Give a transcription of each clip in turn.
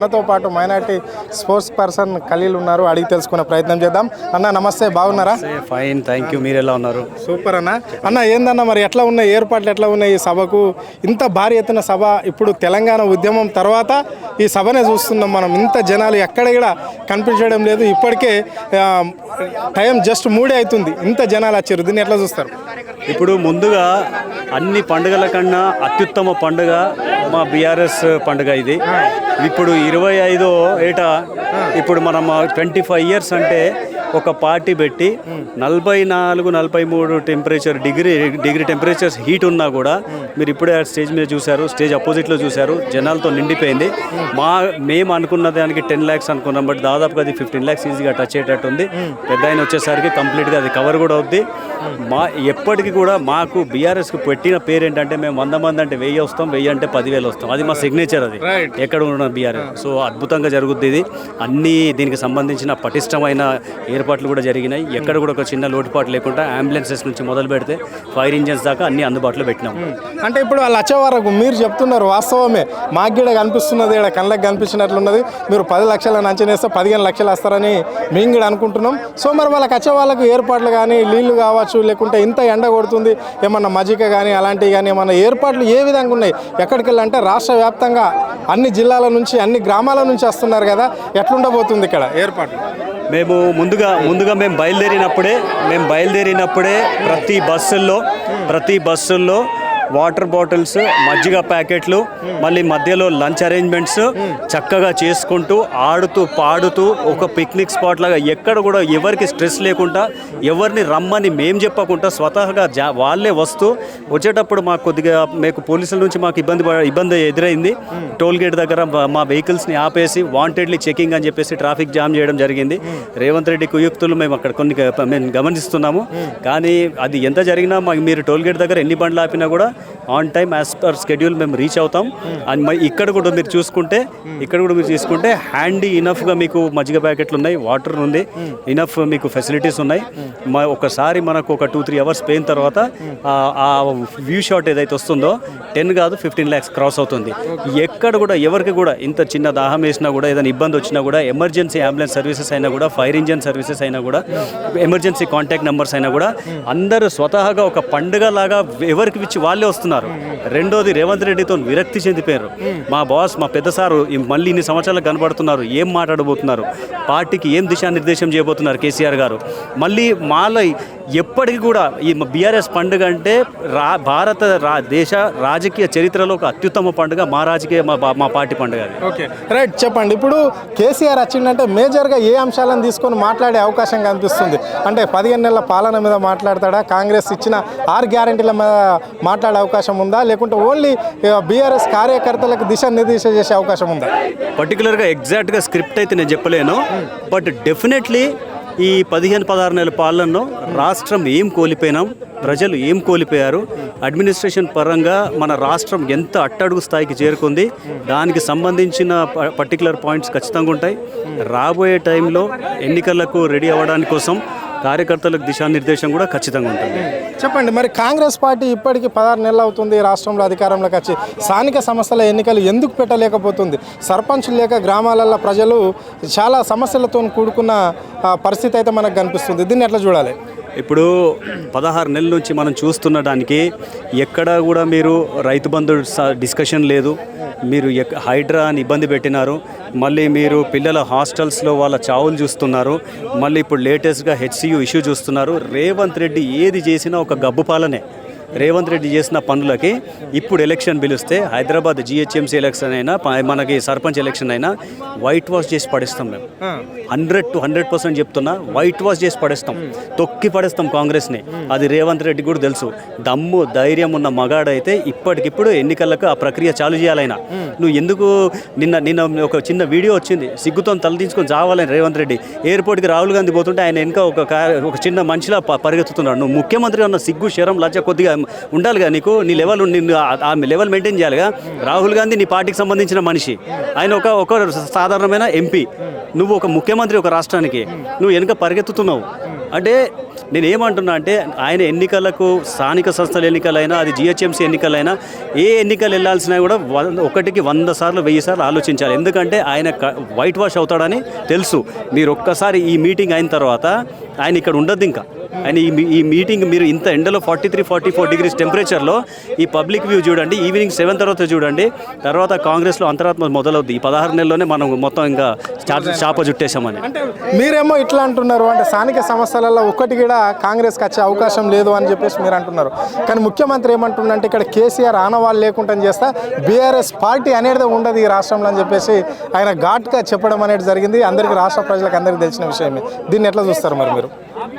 మనతో పాటు minority sports person Khaleel ఉన్నారు. అడిగి తెలుసుకునే ప్రయత్నం చేద్దాం. అన్న నమస్తే, బాగున్నారా? Fine, thank you. మీరు ఎలా ఉన్నారు? సూపర్ అన్న. అన్న ఏందన్న మరి ఎట్లా ఉన్నాయి ఏర్పాట్లు, ఎట్లా ఉన్నాయి ఈ సభకు? ఇంత భారీ ఎత్తున సభ, ఇప్పుడు తెలంగాణ ఉద్యమం తర్వాత ఈ సభనే చూస్తున్నాం మనం. ఇంత జనాలు ఎక్కడ కూడా కనిపించడం లేదు. ఇప్పటికే టైం జస్ట్ 3 అవుతుంది, ఇంత జనాలు వచ్చారు. దీన్ని ఎట్లా చూస్తారు? ఇప్పుడు ముందుగా అన్ని పండుగల కన్నా అత్యుత్తమ పండుగ మా బీఆర్ఎస్ పండుగ ఇది. ఇప్పుడు 25వ ఏట ఇప్పుడు మనం 25 ఇయర్స్ అంటే ఒక పార్టీ పెట్టి 44-43 డిగ్రీ టెంపరేచర్స్ హీట్ ఉన్నా కూడా మీరు ఇప్పుడే స్టేజ్ మీద చూశారు, స్టేజ్ అపోజిట్లో చూశారు, జనాలతో నిండిపోయింది. మేము అనుకున్న దానికి 10 lakhs అనుకున్నాం, బట్ దాదాపుగా అది 15 lakhs ఈజీగా టచ్ అయ్యేటట్టు ఉంది. పెద్ద ఆయన వచ్చేసరికి కంప్లీట్గా అది కవర్ కూడా అవుద్ది. ఎప్పటికీ కూడా మాకు బీఆర్ఎస్కి పెట్టిన పేరు ఏంటంటే మేము 100 మంది అంటే 1000 వస్తాం, 1000 అంటే 10,000 వస్తాం. అది మా సిగ్నేచర్, అది ఎక్కడ ఉన్న బీఆర్ఎస్. సో అద్భుతంగా జరుగుద్ది ఇది. అన్నీ దీనికి సంబంధించిన పటిష్టమైన ఏర్పాట్లు కూడా జరిగినాయి. ఎక్కడ కూడా ఒక చిన్న లోటుపాటు లేకుండా అంబులెన్సెస్ నుంచి మొదలు పెడితే ఫైర్ ఇంజన్స్ దాకా అన్ని అందుబాటులో పెట్టినాం. అంటే ఇప్పుడు వాళ్ళు వచ్చే వరకు మీరు చెప్తున్నారు వాస్తవమే, మాకు కూడా కనిపిస్తున్నది, ఇక్కడ కళ్ళకి కనిపించినట్లున్నది. మీరు 10 లక్షలను అంచనేస్తే 15 లక్షలు వస్తారని మేము కూడా అనుకుంటున్నాం. సో మరి వాళ్ళకి వచ్చే వాళ్ళకు ఏర్పాట్లు కానీ, నీళ్లు కావచ్చు, లేకుంటే ఇంత ఎండ కొడుతుంది, ఏమన్నా మజిక కానీ అలాంటివి కానీ ఏమన్నా ఏర్పాట్లు ఏ విధంగా ఉన్నాయి? ఎక్కడికి వెళ్ళాలంటే రాష్ట్ర వ్యాప్తంగా అన్ని జిల్లాల నుంచి, అన్ని గ్రామాల నుంచి వస్తున్నారు కదా, ఎట్లుండబోతుంది ఇక్కడ ఏర్పాట్లు? మేము ముందుగా మేము బయలుదేరినప్పుడే ప్రతి బస్సుల్లో వాటర్ బాటిల్స్, మజ్జిగ ప్యాకెట్లు, మళ్ళీ మధ్యలో లంచ్ అరేంజ్మెంట్స్ చక్కగా చేసుకుంటూ ఆడుతూ పాడుతూ ఒక పిక్నిక్ స్పాట్ లాగా ఎక్కడ కూడా ఎవరికి స్ట్రెస్ లేకుండా, ఎవరిని రమ్మని మేము చెప్పకుండా స్వతహాగా వాళ్ళే వచ్చేటప్పుడు మాకు కొద్దిగా పోలీసుల నుంచి మాకు ఇబ్బంది ఎదురైంది. టోల్ గేట్ దగ్గర మా వెహికల్స్ని ఆపేసి వాంటెడ్లీ చెకింగ్ అని చెప్పేసి ట్రాఫిక్ జామ్ చేయడం జరిగింది. రేవంత్ రెడ్డి కుయుక్తులు మేము అక్కడ మేము గమనిస్తున్నాము. కానీ అది ఎంత జరిగినా మీరు టోల్ గేట్ దగ్గర ఎన్ని బండ్లు ఆపినా కూడా on time as per schedule మేము రీచ్ అవుతాం. అండ్ ఇక్కడ కూడా మీరు చూసుకుంటే హ్యాండీ ఇనఫ్గా మీకు మజ్జిగ ప్యాకెట్లు ఉన్నాయి, వాటర్ ఉంది, ఇనఫ్ మీకు ఫెసిలిటీస్ ఉన్నాయి. ఒకసారి మనకు ఒక 2-3 అవర్స్ పోయిన తర్వాత ఆ వ్యూ షాట్ ఏదైతే వస్తుందో 10 కాదు 15 lakhs క్రాస్ అవుతుంది. ఎక్కడ కూడా ఎవరికి కూడా ఇంత చిన్న దాహం వేసినా కూడా, ఏదైనా ఇబ్బంది వచ్చినా కూడా, ఎమర్జెన్సీ అంబులెన్స్ సర్వీసెస్ అయినా కూడా, ఫైర్ ఇంజన్ సర్వీసెస్ అయినా కూడా, ఎమర్జెన్సీ కాంటాక్ట్ నెంబర్స్ అయినా కూడా అందరూ స్వతహాగా ఒక పండుగ లాగా ఎవరికి ఇచ్చి వాళ్ళే వస్తున్నారు. రెండోది, రేవంత్ రెడ్డితో విరక్తి చెందిపోయారు. మా బాస్, మా పెద్ద సారు మళ్ళీ ఇన్ని సంవత్సరాలకు కనబడుతున్నారు, ఏం మాట్లాడబోతున్నారు, పార్టీకి ఏం దిశానిర్దేశం చేయబోతున్నారు కేసీఆర్ గారు. మళ్ళీ మాలో ఎప్పటికీ కూడా ఈ బీఆర్ఎస్ పండుగ అంటే దేశ రాజకీయ చరిత్రలో ఒక అత్యుత్తమ పండుగ, మా పార్టీ పండుగ. ఓకే, రైట్, చెప్పండి. ఇప్పుడు కేసీఆర్ వచ్చిందంటే మేజర్గా ఏ అంశాలను తీసుకొని మాట్లాడే అవకాశం కనిపిస్తుంది? అంటే 15 నెలల పాలన మీద మాట్లాడతాడా, కాంగ్రెస్ ఇచ్చిన 6 గ్యారెంటీల మీద మాట్లాడే అవకాశం ఉందా, లేకుంటే ఓన్లీ బీఆర్ఎస్ కార్యకర్తలకు దిశానిర్దేశం చేసే అవకాశం ఉందా? పర్టికులర్గా ఎగ్జాక్ట్గా స్క్రిప్ట్ అయితే నేను చెప్పలేను, బట్ డెఫినెట్లీ ఈ 15-16 నెలల పాలనలో రాష్ట్రం ఏం కోల్పోయినాం, ప్రజలు ఏం కోల్పోయారు, అడ్మినిస్ట్రేషన్ పరంగా మన రాష్ట్రం ఎంత అట్టడుగు స్థాయికి చేరుకుంది, దానికి సంబంధించిన పర్టికులర్ పాయింట్స్ ఖచ్చితంగా ఉంటాయి. రాబోయే టైంలో ఎన్నికలకు రెడీ అవ్వడానికి కోసం కార్యకర్తలకు దిశానిర్దేశం కూడా ఖచ్చితంగా ఉంటుంది. చెప్పండి, మరి కాంగ్రెస్ పార్టీ ఇప్పటికీ 16 నెలలు అవుతుంది రాష్ట్రంలో అధికారంలోకి వచ్చి, స్థానిక సంస్థల ఎన్నికలు ఎందుకు పెట్టలేకపోతుంది? సర్పంచ్ లేక గ్రామాలలో ప్రజలు చాలా సమస్యలతో కూడుకున్న పరిస్థితి అయితే మనకు కనిపిస్తుంది. దీన్ని ఎట్లా చూడాలి? ఇప్పుడు 16 నెలల నుంచి మనం చూస్తున్నడానికి ఎక్కడ కూడా మీరు రైతు బంధు డిస్కషన్ లేదు, మీరు హైడ్రా అని ఇబ్బంది పెట్టినారు, మళ్ళీ మీరు పిల్లల హాస్టల్స్లో వాళ్ళ చావులు చూస్తున్నారు, మళ్ళీ ఇప్పుడు లేటెస్ట్గా HCU ఇష్యూ చూస్తున్నారు. రేవంత్ రెడ్డి ఏది చేసినా ఒక గబ్బు పాలనే. రేవంత్ రెడ్డి చేసిన పనులకి ఇప్పుడు ఎలక్షన్ పిలిస్తే హైదరాబాద్ GHMC ఎలక్షన్ అయినా, మనకి సర్పంచ్ ఎలక్షన్ అయినా వైట్ వాష్ చేసి పడేస్తాం. మేము 100% చెప్తున్నా, వైట్ వాష్ చేసి పడేస్తాం, తొక్కి పడేస్తాం కాంగ్రెస్ని. అది రేవంత్ రెడ్డి కూడా తెలుసు. దమ్ము ధైర్యం ఉన్న మగాడైతే ఇప్పటికిప్పుడు ఎన్నికలకు ఆ ప్రక్రియ చాలు చేయాలైనా. నువ్వు ఎందుకు నిన్న ఒక చిన్న వీడియో వచ్చింది, సిగ్గుతో తలదించుకొని చావాలని రేవంత్ రెడ్డి ఎయిర్పోర్ట్కి రాహుల్ గాంధీ పోతుంటే ఆయన వెనుక ఒక చిన్న మనిషిలా పరిగెత్తుతున్నాడు. నువ్వు ముఖ్యమంత్రి ఉన్న సిగ్గు, శరం, లజ్జ కొద్దిగా ఉండాలిగా నీకు. నీ లెవెల్ ఆ లెవెల్ మెయింటైన్ చేయాలిగా. రాహుల్ గాంధీ నీ పార్టీకి సంబంధించిన మనిషి, ఆయన ఒక సాధారణమైన MP. నువ్వు ఒక ముఖ్యమంత్రి ఒక రాష్ట్రానికి, నువ్వు వెనుక పరిగెత్తుతున్నావు అంటే నేను ఏమంటున్నా అంటే ఆయన ఎన్నికలకు స్థానిక సంస్థల ఎన్నికలైనా అది జిహెచ్ఎంసీ ఎన్నికలైనా ఏ ఎన్నికలు వెళ్ళాల్సినా కూడా 1కి 100 సార్లు 1000 సార్లు ఆలోచించాలి. ఎందుకంటే ఆయన వైట్ వాష్ అవుతాడని తెలుసు. మీరు ఒక్కసారి ఈ మీటింగ్ అయిన తర్వాత ఆయన ఇక్కడ ఉండద్దు. ఇంకా ఆయన ఈ మీటింగ్ మీరు ఇంత ఎండలో 43-44 డిగ్రీస్ టెంపరేచర్లో ఈ పబ్లిక్ వ్యూ చూడండి. ఈవినింగ్ 7 తర్వాత చూడండి. తర్వాత కాంగ్రెస్లో అంతరాత్మ మొదలవుద్ది. ఈ 16 నెలల్లోనే మనం మొత్తం ఇంకా చాప చుట్టేశామని. అంటే మీరేమో ఇట్లా అంటున్నారు, అంటే స్థానిక సమస్యలలో ఒకటి కూడా కాంగ్రెస్కి వచ్చే అవకాశం లేదు అని చెప్పేసి మీరు అంటున్నారు. కానీ ముఖ్యమంత్రి ఏమంటున్నంటే ఇక్కడ కేసీఆర్ ఆనవాళ్ళు లేకుండా చేస్తా బీఆర్ఎస్ పార్టీ అనేది ఉండదు ఈ రాష్ట్రంలో అని చెప్పేసి ఆయన ఘాట్గా చెప్పడం అనేది జరిగింది. అందరికీ రాష్ట్ర ప్రజలకు అందరికీ తెలిసిన విషయమే. దీన్ని ఎట్లా చూస్తారు మరి మీరు?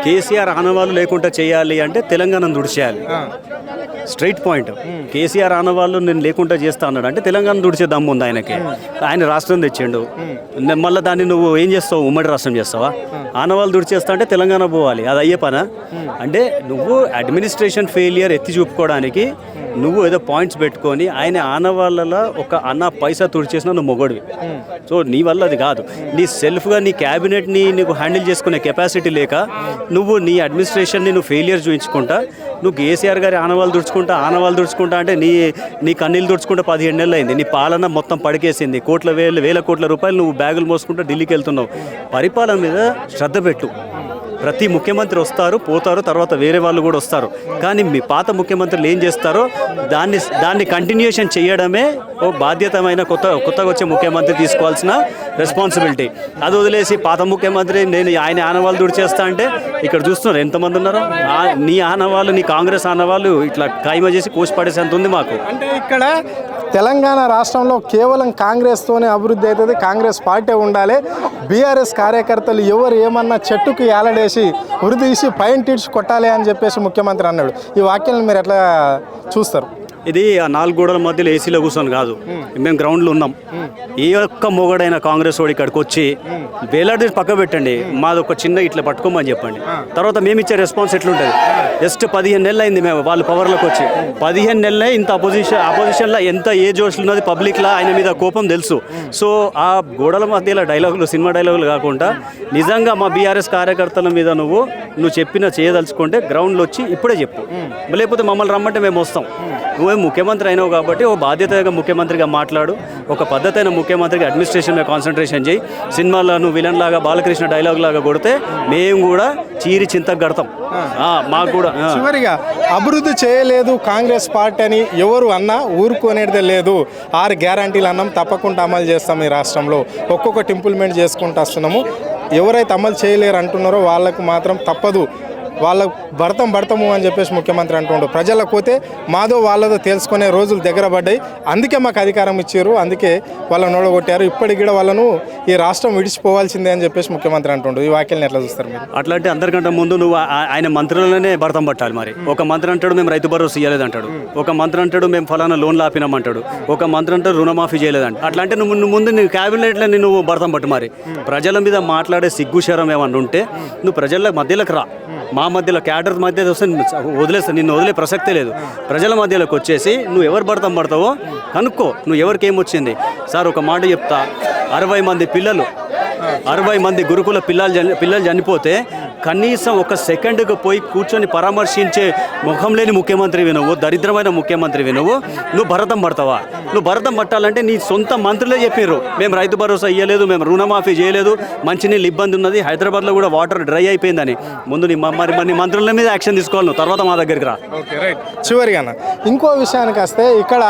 కేసీఆర్ ఆనవాళ్ళు లేకుండా చేయాలి అంటే తెలంగాణను దుడిచేయాలి. Straight point. కేసీఆర్ ఆనవాళ్ళు నేను లేకుండా చేస్తా అన్నాడు అంటే తెలంగాణ దుడిచే దమ్ము ఉంది ఆయనకి. ఆయన రాష్ట్రం తెచ్చిండు, మళ్ళీ దాన్ని నువ్వు ఏం చేస్తావు? ఉమ్మడి రాష్ట్రం చేస్తావా? ఆనవాళ్ళు దుడిచేస్తా అంటే తెలంగాణ పోవాలి, అది అయ్యే పనా? అంటే నువ్వు అడ్మినిస్ట్రేషన్ ఫెయిలియర్ ఎత్తి చూపుకోవడానికి నువ్వు ఏదో పాయింట్స్ పెట్టుకొని ఆయన ఆనవాళ్ళలో ఒక అన్న పైసా తుడిచేసినా నువ్వు మొగడివి. సో నీ వల్ల అది కాదు. నీ సెల్ఫ్గా నీ క్యాబినెట్ని నీకు హ్యాండిల్ చేసుకునే కెపాసిటీ లేక నువ్వు నీ అడ్మినిస్ట్రేషన్ని నువ్వు ఫెయిలియర్ చూపించుకుంటా నువ్వు కేసీఆర్ గారి ఆనవాళ్ళు దుడుచుకుంటా అంటే నీ కన్నీళ్ళు దుడుచుకుంటా 17 నెలలు అయింది. నీ పాలన మొత్తం పడికేసింది. వేల కోట్ల రూపాయలు నువ్వు బ్యాగులు మోసుకుంటూ ఢిల్లీకి వెళ్తున్నావు. పరిపాలన మీద శ్రద్ధ పెట్టు. ప్రతి ముఖ్యమంత్రి వస్తారు పోతారు, తర్వాత వేరే వాళ్ళు కూడా వస్తారు. కానీ మీ పాత ముఖ్యమంత్రులు ఏం చేస్తారో దాన్ని కంటిన్యూషన్ చేయడమే ఓ బాధ్యతమైన కొత్తగా వచ్చే ముఖ్యమంత్రి తీసుకోవాల్సిన రెస్పాన్సిబిలిటీ. అది వదిలేసి పాత ముఖ్యమంత్రి నేను ఆయన ఆనవాళ్ళు దుడిచేస్తా అంటే ఇక్కడ చూస్తున్నారు ఎంతమంది ఉన్నారు. నీ ఆనవాళ్ళు, నీ కాంగ్రెస్ ఆనవాళ్ళు ఇట్లా ఖాయిమా చేసి కోసి పడేసేంత ఉంది మాకు. అంటే ఇక్కడ తెలంగాణ రాష్ట్రంలో కేవలం కాంగ్రెస్తోనే అభివృద్ధి అవుతుంది, కాంగ్రెస్ పార్టీ ఉండాలి. బీఆర్ఎస్ కార్యకర్తలు ఎవరు ఏమన్నా చెట్టుకు ఏలడేసి ఉరిదీసి పైన టీడ్చి కొట్టాలి అని చెప్పేసి ముఖ్యమంత్రి అన్నాడు. ఈ వాక్యాలను మీరు ఎట్లా చూస్తారు? ఇది ఆ 4 గోడల మధ్యలో ఏసీలో కూర్చొని కాదు, మేము గ్రౌండ్లో ఉన్నాం. ఏ ఒక్క మొగడైన కాంగ్రెస్ వాడు ఇక్కడికి వచ్చి వేలాడి పక్క పెట్టండి, మాది ఒక చిన్న ఇట్లా పట్టుకోమని చెప్పండి. తర్వాత మేము ఇచ్చే రెస్పాన్స్ ఎట్లుంటుంది? జస్ట్ 15 నెలలు అయింది మేము వాళ్ళు పవర్లోకి వచ్చి. 15 నెలలే ఇంత అపోజిషన్లో ఎంత ఏ జోష్లు ఉన్నది పబ్లిక్లో ఆయన మీద కోపం తెలుసు. సో ఆ గోడల మధ్యలో డైలాగులు, సినిమా డైలాగులు కాకుండా నిజంగా మా బీఆర్ఎస్ కార్యకర్తల మీద నువ్వు చెప్పిన చేయదలుచుకుంటే గ్రౌండ్లో వచ్చి ఇప్పుడే చెప్పు, లేకపోతే మమ్మల్ని రమ్మంటే మేము వస్తాం. నువ్వే ముఖ్యమంత్రి అయినావు కాబట్టి ఓ బాధ్యతగా ముఖ్యమంత్రిగా మాట్లాడు, ఒక పద్ధతైన ముఖ్యమంత్రిగా అడ్మినిస్ట్రేషన్ మీద కాన్సన్ట్రేషన్ చేయి. సినిమాలో నువ్వు విలన్ లాగా బాలకృష్ణ డైలాగ్ లాగా కొడితే మేము కూడా చీరి చింతకు కడతాం. మాకు కూడా చివరిగా అభివృద్ధి చేయలేదు కాంగ్రెస్ పార్టీ అని ఎవరు అన్నా ఊరుకునేది లేదు. 6 గ్యారంటీలు అన్నాం, తప్పకుండా అమలు చేస్తాం. ఈ రాష్ట్రంలో ఒక్కొక్కటి ఇంప్లిమెంట్ చేసుకుంటూ వస్తున్నాము. ఎవరైతే అమలు చేయలేరు అంటున్నారో వాళ్ళకు మాత్రం తప్పదు, వాళ్ళకు భర్తము అని చెప్పేసి ముఖ్యమంత్రి అంటుండ్రు. ప్రజలకు పోతే మాదో వాళ్ళదో తెలుసుకునే రోజులు దగ్గర పడ్డాయి. అందుకే మాకు అధికారం ఇచ్చారు, అందుకే వాళ్ళని ఓడగొట్టారు. ఇప్పటికి కూడా వాళ్ళను ఈ రాష్ట్రం విడిచిపోవాల్సిందే అని చెప్పేసి ముఖ్యమంత్రి అంటుండ్రు. ఈ వాక్యాలను ఎట్లా చూస్తారు మీరు? అట్లాంటి అందరికంటే ముందు నువ్వు ఆయన మంత్రులనే భర్తం పట్టాలి. మరి ఒక మంత్రి అంటాడు మేము రైతు భరోసా ఇవ్వలేదు అంటాడు, ఒక మంత్రి అంటాడు మేము ఫలానా లోన్లు ఆపినామంటాడు, ఒక మంత్రి అంటాడు రుణమాఫీ చేయలేదంట. అట్లాంటి నువ్వు ముందు నీ క్యాబినెట్లో నువ్వు భర్తం పట్టు. మరి ప్రజల మీద మాట్లాడే సిగ్గుశరం ఏమన్నా ఉంటే నువ్వు ప్రజల మధ్యలోకి రా. మా మధ్యలో క్యాడర్ మధ్య వదిలేస్తా, నిన్ను వదిలే ప్రసక్తే లేదు. ప్రజల మధ్యలోకి వచ్చేసి నువ్వు ఎవరు భర్తం పడతావో కనుక్కో. నువ్వు ఎవరికి ఏమొచ్చింది? సార్ ఒక మాట చెప్తా, 60 మంది గురుకుల పిల్లలు చనిపోతే కనీసం ఒక సెకండ్కి పోయి కూర్చొని పరామర్శించే ముఖం లేని ముఖ్యమంత్రివి నువ్వు, దరిద్రమైన ముఖ్యమంత్రివి నువ్వు భరతం పడతావా? నువ్వు భరతం పట్టాలంటే నీ సొంత మంత్రులే చెప్పారు మేము రైతు భరోసా ఇవ్వలేదు, మేము రుణమాఫీ చేయలేదు, మంచినీళ్ళు ఇబ్బంది ఉన్నది, హైదరాబాద్లో కూడా వాటర్ డ్రై అయిపోయిందని. ముందు నీ మంత్రుల మీద యాక్షన్ తీసుకోవాలి నువ్వు, తర్వాత మా దగ్గరికి రా. Okay right. చివరిగా ఇంకో విషయానికి వస్తే ఇక్కడ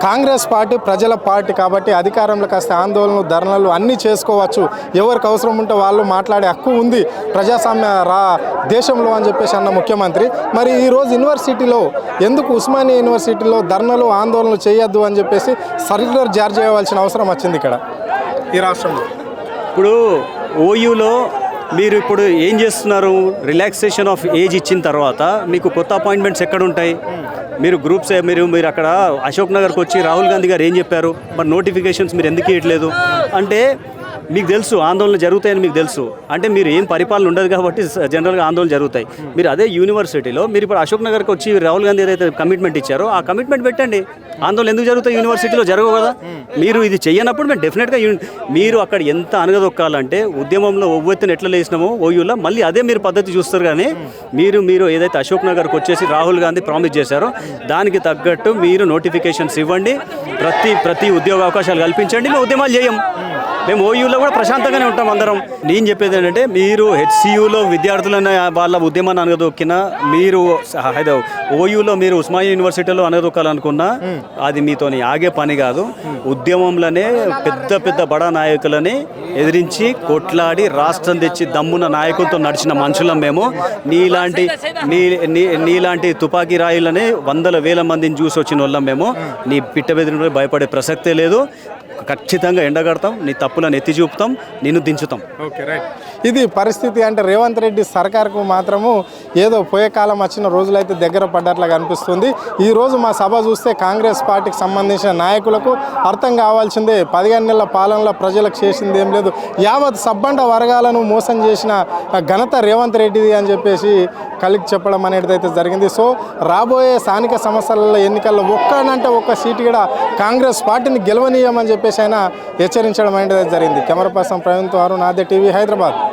కాంగ్రెస్ పార్టీ ప్రజల పార్టీ కాబట్టి అధికారంలోకి వస్తే ఆందోళనలు, ధర్నాలు అన్నీ చేసుకోవచ్చు. ఎవరికి అవసరం ఉంటే వాళ్ళు మాట్లాడే హక్కు ఉంది ప్రజాస్వామ్య దేశంలో అని చెప్పేసి అన్న ముఖ్యమంత్రి. మరి ఈరోజు యూనివర్సిటీలో ఎందుకు ఉస్మానియా యూనివర్సిటీలో ధర్నాలు, ఆందోళనలు చేయొద్దు అని చెప్పేసి సర్క్యులర్ జారీ చేయవలసిన అవసరం వచ్చింది ఇక్కడ ఈ రాష్ట్రంలో? ఇప్పుడు ఓయూలో మీరు ఇప్పుడు ఏం చేస్తున్నారు? రిలాక్సేషన్ ఆఫ్ ఏజ్ ఇచ్చిన తర్వాత మీకు కొత్త అపాయింట్మెంట్స్ ఎక్కడ ఉంటాయి? మీరు గ్రూప్స్ మీరు అక్కడ అశోక్ నగర్కి వచ్చి రాహుల్ గాంధీ గారు ఏం చెప్పారు? మరి నోటిఫికేషన్స్ మీరు ఎందుకు ఇవ్వట్లేదు అంటే మీకు తెలుసు ఆందోళన జరుగుతాయని మీకు తెలుసు, అంటే మీరు ఏం పరిపాలన ఉండదు కాబట్టి జనరల్గా ఆందోళన జరుగుతాయి. మీరు అదే యూనివర్సిటీలో మీరు ఇప్పుడు అశోక్ నగర్కి వచ్చి రాహుల్ గాంధీ ఏదైతే కమిట్మెంట్ ఇచ్చారో ఆ కమిట్మెంట్ పెట్టండి. ఆందోళన ఎందుకు జరుగుతాయి? యూనివర్సిటీలో జరగవు కదా. మీరు ఇది చెయ్యనప్పుడు మేము డెఫినెట్గా మీరు అక్కడ ఎంత అనగదొక్కాలంటే ఉద్యమంలో ఒవ్వెత్తున ఎట్లా లేసినామో ఓయూలో మళ్ళీ అదే మీరు పద్ధతి చూస్తారు. కానీ మీరు ఏదైతే అశోక్ నగర్కి వచ్చేసి రాహుల్ గాంధీ ప్రామిస్ చేశారో దానికి తగ్గట్టు మీరు నోటిఫికేషన్స్ ఇవ్వండి, ప్రతి ఉద్యోగ అవకాశాలు కల్పించండి. మేము ఉద్యమాలు చేయం, మేము ఓయూలో కూడా ప్రశాంతంగానే ఉంటాం అందరం. నేను చెప్పేది ఏంటంటే మీరు హెచ్సియూలో విద్యార్థులను వాళ్ళ ఉద్యమాన్ని అనగదొక్కిన, మీరు ఓయూలో మీరు ఉస్మానియా యూనివర్సిటీలో అనగదొక్కాలనుకున్నా అది మీతోని ఆగే పని కాదు. ఉద్యమంలోనే పెద్ద బడా నాయకులని ఎదిరించి కొట్లాడి రాష్ట్రం తెచ్చి దమ్మున నాయకులతో నడిచిన మనుషులం మేము. నీలాంటి తుపాకీ రాయిలని వందల వేల మందిని చూసి వచ్చిన వాళ్ళం మేము. నీ పిట్ట బెదిరిన భయపడే ప్రసక్తే లేదు. ఖచ్చితంగా ఎండగడతాం, నీ తప్పులను ఎత్తి చూపుతాం, నిన్ను దించుతాం. Okay, right. ఇది పరిస్థితి. అంటే రేవంత్ రెడ్డి సర్కార్కు మాత్రము ఏదో పోయే కాలం వచ్చిన రోజులైతే దగ్గర పడ్డట్లుగా అనిపిస్తుంది. ఈరోజు మా సభ చూస్తే కాంగ్రెస్ పార్టీకి సంబంధించిన నాయకులకు అర్థం కావాల్సిందే, 15 నెలల పాలనలో ప్రజలకు చేసింది ఏం లేదు, యావత్ సబ్బండ వర్గాలను మోసం చేసిన ఘనత రేవంత్ రెడ్డిది అని చెప్పేసి కలిగి చెప్పడం అనేది అయితే జరిగింది. సో రాబోయే స్థానిక సంస్థల ఎన్నికల్లో ఒక్క సీటు కూడా కాంగ్రెస్ పార్టీని గెలవనీయమని చెప్పేసి ఆయన హెచ్చరించడం అనేది జరిగింది. కెమెరా పర్సన్ ప్రవీణ్ తో అరుణ్, ఆద్య టీవీ, హైదరాబాద్.